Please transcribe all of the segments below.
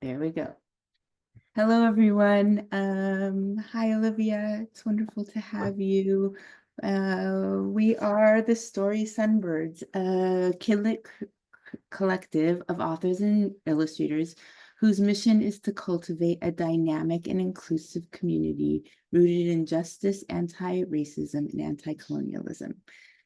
There we go. Hello, everyone. Hi, Olivia. It's wonderful to have you. We are the Story Sunbirds, a kidlit collective of authors and illustrators whose mission is to cultivate a dynamic and inclusive community rooted in justice, anti-racism, and anti-colonialism.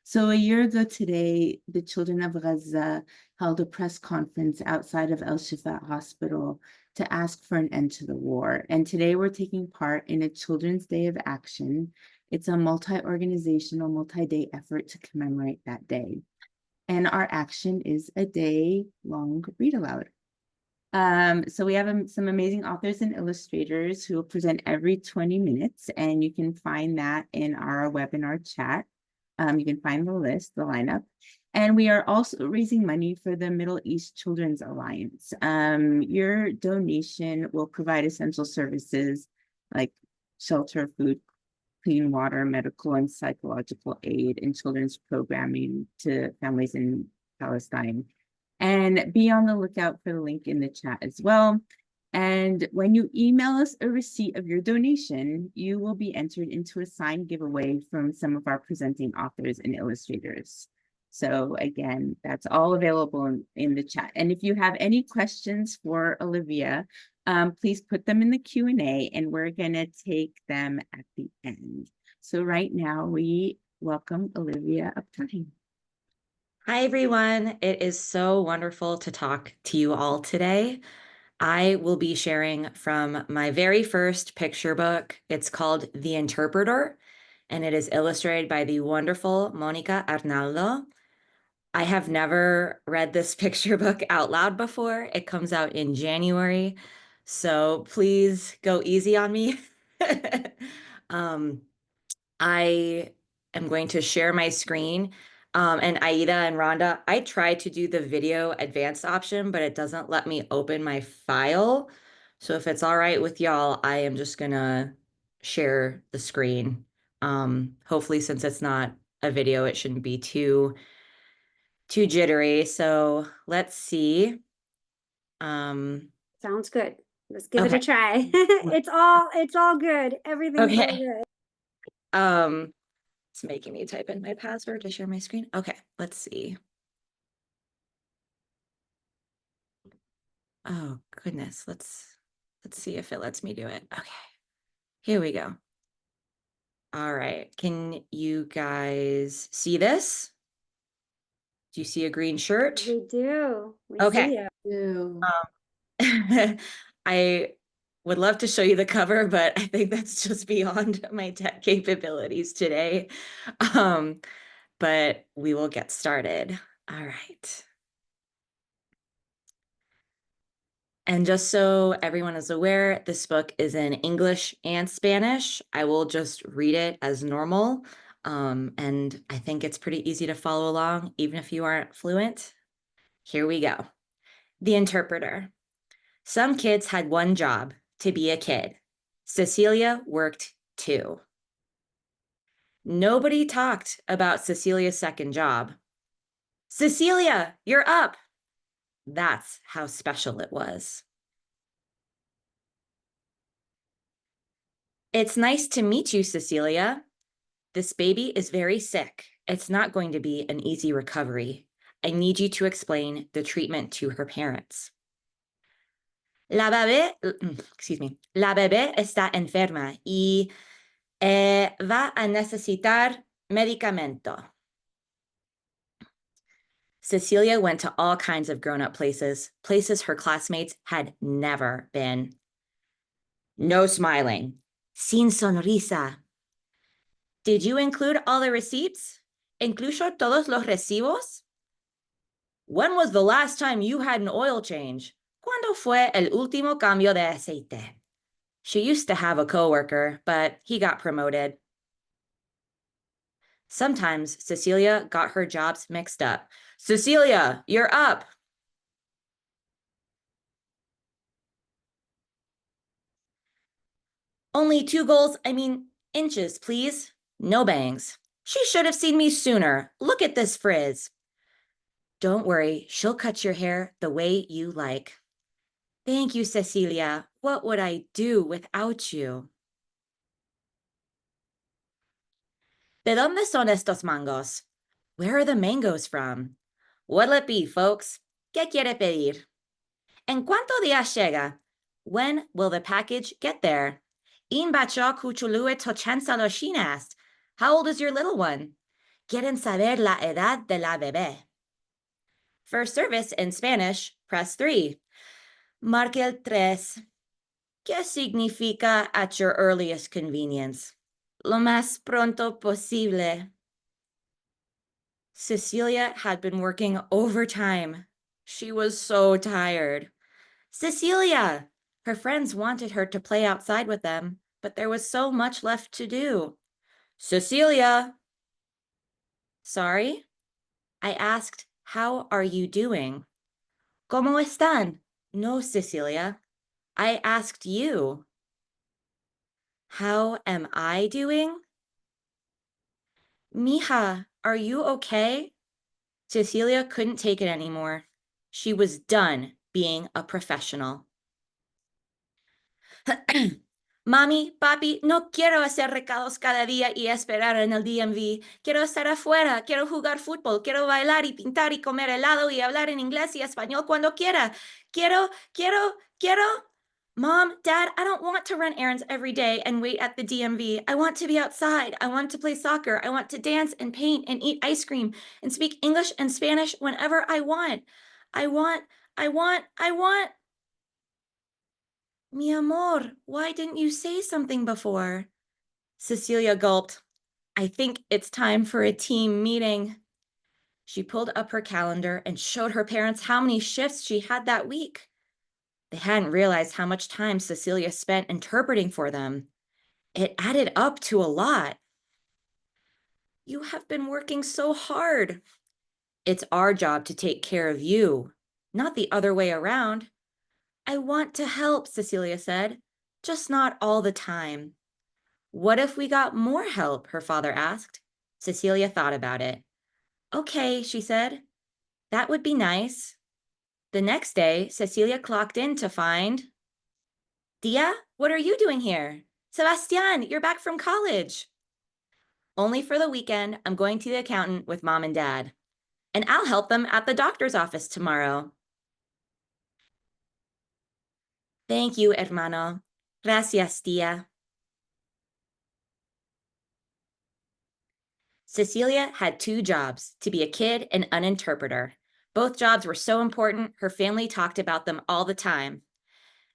So a year ago today, the children of Gaza held a press conference outside of El Shifa Hospital to ask for an end to the war. And today we're taking part in a Children's Day of Action. It's a multi-organizational, multi-day effort to commemorate that day. And our action is a day-long read-aloud. So we have some amazing authors and illustrators who will present every 20 minutes, and you can find that in our webinar chat. You can find the list, the lineup. And we are also raising money for the Middle East Children's Alliance. Your donation will provide essential services like shelter, food, clean water, medical and psychological aid, and children's programming to families in Palestine. And be on the lookout for the link in the chat as well. And when you email us a receipt of your donation, you will be entered into a signed giveaway from some of our presenting authors and illustrators. So again, that's all available in the chat. And if you have any questions for Olivia, please put them in the Q&A and we're gonna take them at the end. So right now we welcome Olivia Abtahi. Hi, everyone. It is so wonderful to talk to you all today. I will be sharing from my very first picture book. It's called The Interpreter, and it is illustrated by the wonderful Monica Arnaldo. I have never read this picture book out loud before. It comes out in January, so please go easy on me. I am going to share my screen. And Aida and Rhonda, I tried to do the video advanced option, but it doesn't let me open my file. So if it's all right with y'all, I am just gonna share the screen. Hopefully, since it's not a video, it shouldn't be too jittery. So let's see. Sounds good. Let's give it a try. It's all good. Everything's all good. It's making me type in my password to share my screen. Okay, let's see. Oh goodness, let's see if it lets me do it. Okay, here we go. All right, can you guys see this? Do you see a green shirt? We do. Okay. See you. I would love to show you the cover, but I think that's just beyond my tech capabilities today. But we will get started. All right. And just so everyone is aware, this book is in English and Spanish. I will just read it as normal. And I think it's pretty easy to follow along, even if you aren't fluent. Here we go. The Interpreter. Some kids had one job, to be a kid. Cecilia worked 2. Nobody talked about Cecilia's second job. Cecilia, you're up. That's how special it was. It's nice to meet you, Cecilia. This baby is very sick. It's not going to be an easy recovery. I need you to explain the treatment to her parents. La bebé está enferma y va a necesitar medicamento. Cecilia went to all kinds of grown-up places her classmates had never been. No smiling. Sin sonrisa. Did you include all the receipts? ¿Incluyo todos los recibos? When was the last time you had an oil change? ¿Cuándo fue el último cambio de aceite? She used to have a coworker, but he got promoted. Sometimes Cecilia got her jobs mixed up. Cecilia, you're up. Only 2 inches, please. No bangs. She should have seen me sooner. Look at this frizz. Don't worry, she'll cut your hair the way you like. Thank you, Cecilia. What would I do without you? ¿De dónde son estos mangos? Where are the mangoes from? What'll it be, folks? ¿Qué quiere pedir? ¿En cuánto días llega? When will the package get there? In bacho kuchulue tochensa loshinas. How old is your little one? Quieren saber la edad de la bebé. For service in Spanish, press 3. Marque el 3. ¿Qué significa at your earliest convenience? Lo más pronto posible. Cecilia had been working overtime. She was so tired. Cecilia! Her friends wanted her to play outside with them, but there was so much left to do. Cecilia! Sorry? I asked, how are you doing? ¿Cómo están? No, Cecilia. I asked you. How am I doing? Mija, are you okay? Cecilia couldn't take it anymore. She was done being a professional. Mami, papi, no quiero hacer recados cada día y esperar en el DMV. Quiero estar afuera, quiero jugar fútbol, quiero bailar y pintar y comer helado y hablar en inglés y español cuando quiera. Quiero. Mom, Dad, I don't want to run errands every day and wait at the DMV. I want to be outside. I want to play soccer. I want to dance and paint and eat ice cream and speak English and Spanish whenever I want. I want. Mi amor, why didn't you say something before? Cecilia gulped. I think it's time for a team meeting. She pulled up her calendar and showed her parents how many shifts she had that week. They hadn't realized how much time Cecilia spent interpreting for them. It added up to a lot. You have been working so hard. It's our job to take care of you, not the other way around. I want to help, Cecilia said, just not all the time. What if we got more help? Her father asked. Cecilia thought about it. Okay, she said. That would be nice. The next day, Cecilia clocked in to find... Dia, what are you doing here? Sebastian, you're back from college. Only for the weekend, I'm going to the accountant with Mom and Dad. And I'll help them at the doctor's office tomorrow. Thank you, hermano. Gracias, tía. Cecilia had 2 jobs, to be a kid and an interpreter. Both jobs were so important, her family talked about them all the time.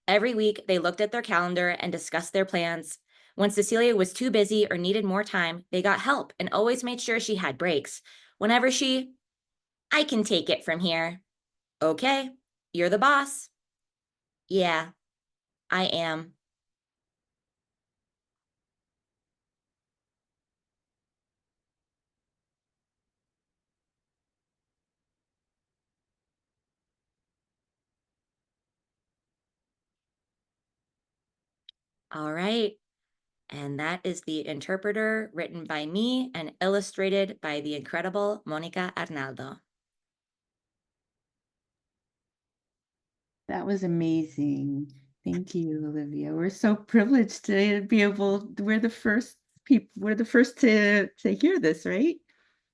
Every week, they looked at their calendar and discussed their plans. When Cecilia was too busy or needed more time, they got help and always made sure she had breaks. Whenever I can take it from here. Okay, you're the boss. Yeah, I am. All right. And that is The Interpreter, written by me and illustrated by the incredible Monica Arnaldo. That was amazing. Thank you, Olivia. We're so privileged to be able, we're the first to hear this, right?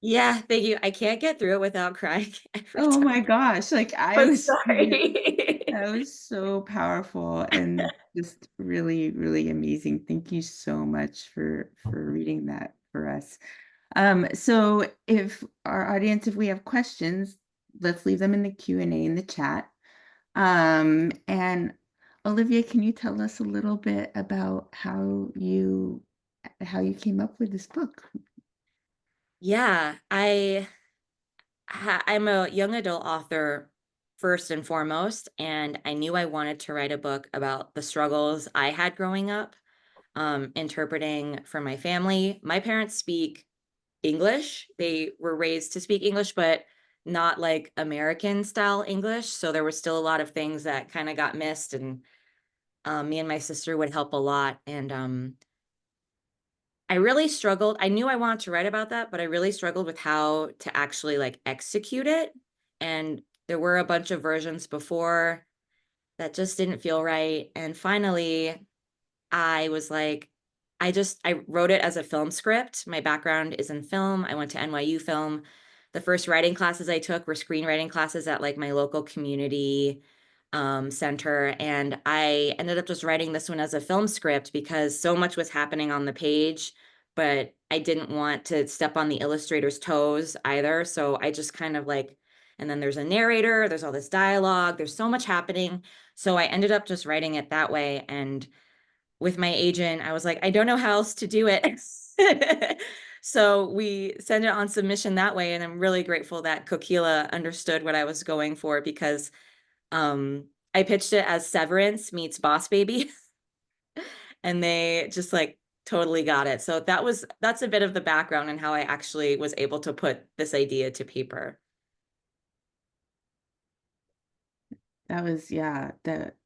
Yeah, thank you. I can't get through it without crying every Oh time. my gosh, like I'm sorry. that was so powerful and just really, really amazing. Thank you so much for reading that for us. So if our audience, if we have questions, let's leave them in the Q&A in the chat. And Olivia, can you tell us a little bit about how you came up with this book? Yeah, I'm a young adult author first and foremost, and I knew I wanted to write a book about the struggles I had growing up, interpreting for my family. My parents speak English. They were raised to speak English, but not like American style English. So there were still a lot of things that kind of got missed, and me and my sister would help a lot. And I really struggled. I knew I wanted to write about that, but I really struggled with how to actually like execute it. And there were a bunch of versions before that just didn't feel right. And finally, I was like, I wrote it as a film script. My background is in film. I went to NYU Film. The first writing classes I took were screenwriting classes at like my local community center. And I ended up just writing this one as a film script because so much was happening on the page, but I didn't want to step on the illustrator's toes either. So I just kind of like, and then there's a narrator, there's all this dialogue, there's so much happening. So I ended up just writing it that way. And with my agent, I was like, I don't know how else to do it. So we sent it on submission that way. And I'm really grateful that Kokila understood what I was going for because I pitched it as Severance meets Boss Baby. And they just like totally got it. So that's a bit of the background and how I actually was able to put this idea to paper. That was, yeah,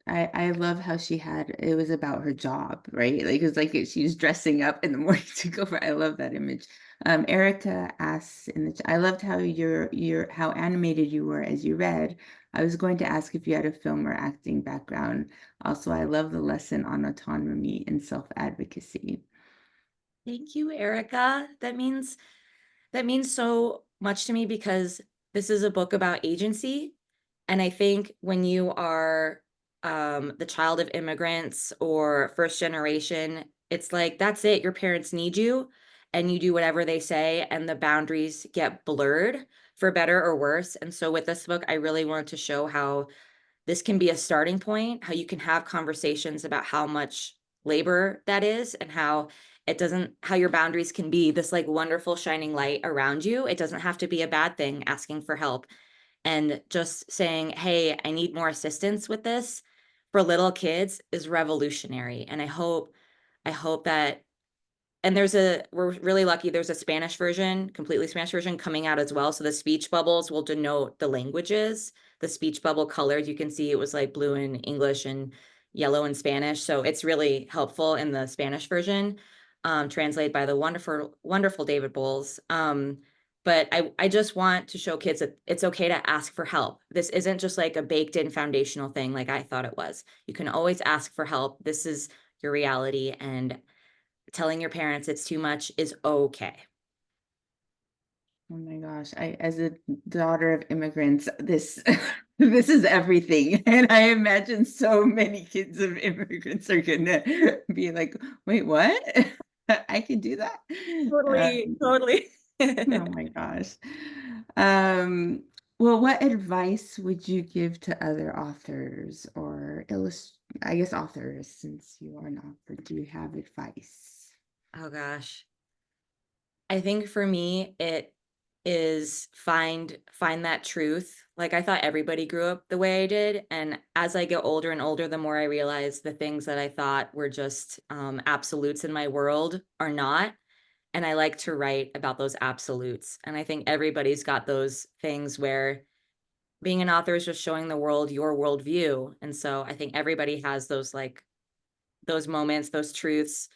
I love how she had, it was about her job, right? Like, it was like she was dressing up in the morning to go for, I love that image. Erica asks I loved how how animated you were as you read. I was going to ask if you had a film or acting background. Also, I love the lesson on autonomy and self-advocacy. Thank you, Erica. That means so much to me because this is a book about agency. And I think when you are the child of immigrants or first generation, it's like, that's it. Your parents need you and you do whatever they say and the boundaries get blurred for better or worse. And so with this book, I really wanted to show how this can be a starting point, how you can have conversations about how much labor that is and how it doesn't, how your boundaries can be this like wonderful shining light around you. It doesn't have to be a bad thing, asking for help and just saying, hey, I need more assistance with this for little kids is revolutionary. And I hope that, and we're really lucky, there's a Spanish version, completely Spanish version coming out as well. So the speech bubbles will denote the languages, the speech bubble colors. You can see it was like blue in English and yellow in Spanish. So it's really helpful in the Spanish version, translated by the wonderful David Bowles. But I just want to show kids that it's okay to ask for help. This isn't just like a baked in foundational thing like I thought it was. You can always ask for help. This is your reality. And telling your parents it's too much is okay. Oh my gosh, as a daughter of immigrants, this this is everything. And I imagine so many kids of immigrants are gonna be like, wait, what? I can do that? Totally. Oh my gosh. Well, what advice would you give to other authors or I guess authors, since you are an author, do you have advice? Oh gosh. I think for me, it is find that truth. Like I thought everybody grew up the way I did. And as I get older and older, the more I realize the things that I thought were just absolutes in my world are not. And I like to write about those absolutes. And I think everybody's got those things where being an author is just showing the world your worldview. And so I think everybody has those like those moments, those truths,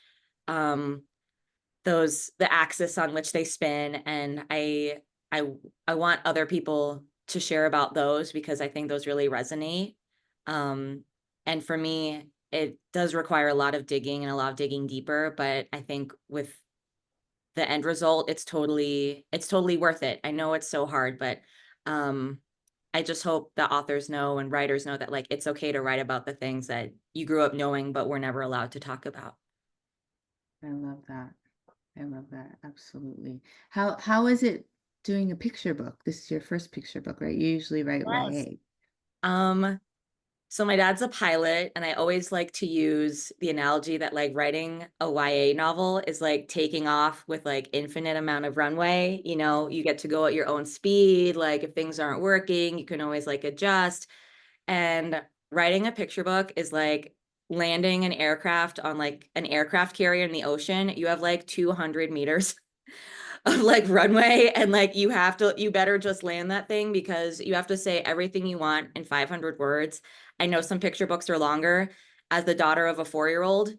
um, the axis on which they spin. And I I want other people to share about those because I think those really resonate. Um, and for me, it does require a lot of digging and a lot of digging deeper, but I think with the end result, it's totally worth it. I know it's so hard, but I just hope the authors know and writers know that like it's okay to write about the things that you grew up knowing but were never allowed to talk about. I love that. I love that. Absolutely. How is it doing a picture book? This is your first picture book, right? You usually write Yes. YA. So my dad's a pilot, and I always like to use the analogy that like writing a YA novel is like taking off with like infinite amount of runway. You know, you get to go at your own speed. Like if things aren't working, you can always like adjust. And writing a picture book is like landing an aircraft on like an aircraft carrier in the ocean. You have like 200 meters of like runway and like you better just land that thing because you have to say everything you want in 500 words. I know some picture books are longer. As the daughter of a 4-year-old,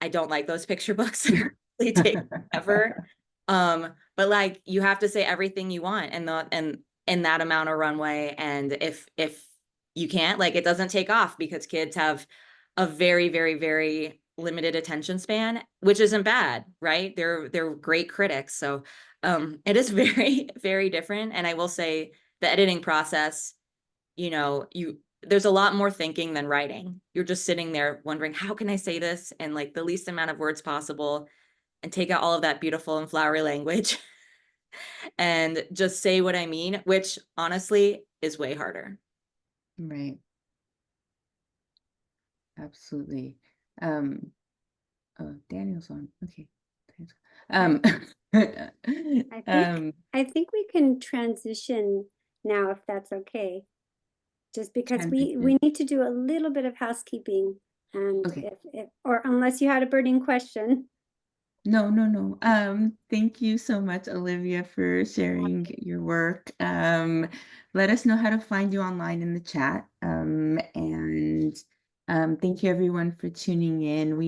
I don't like those picture books. They take forever. But like you have to say everything you want and in that amount of runway. And if you can't, like, it doesn't take off because kids have a very, very, very limited attention span, which isn't bad, right? They're great critics. So it is very, very different. And I will say the editing process, there's a lot more thinking than writing. You're just sitting there wondering, how can I say this in like the least amount of words possible and take out all of that beautiful and flowery language and just say what I mean, which honestly is way harder. Right. Absolutely. Oh, Daniel's on. Okay. I think we can transition now if that's okay. Just because we need to do a little bit of housekeeping, and okay. if or unless you had a burning question. No. Thank you so much, Olivia, for sharing your work. Let us know how to find you online in the chat. And thank you everyone for tuning in.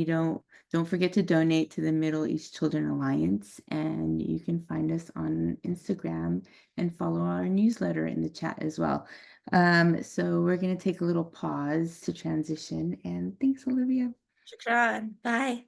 Don't forget to donate to the Middle East Children Alliance, and you can find us on Instagram and follow our newsletter in the chat as well. So we're going to take a little pause to transition, and thanks, Olivia. Shukran. Bye.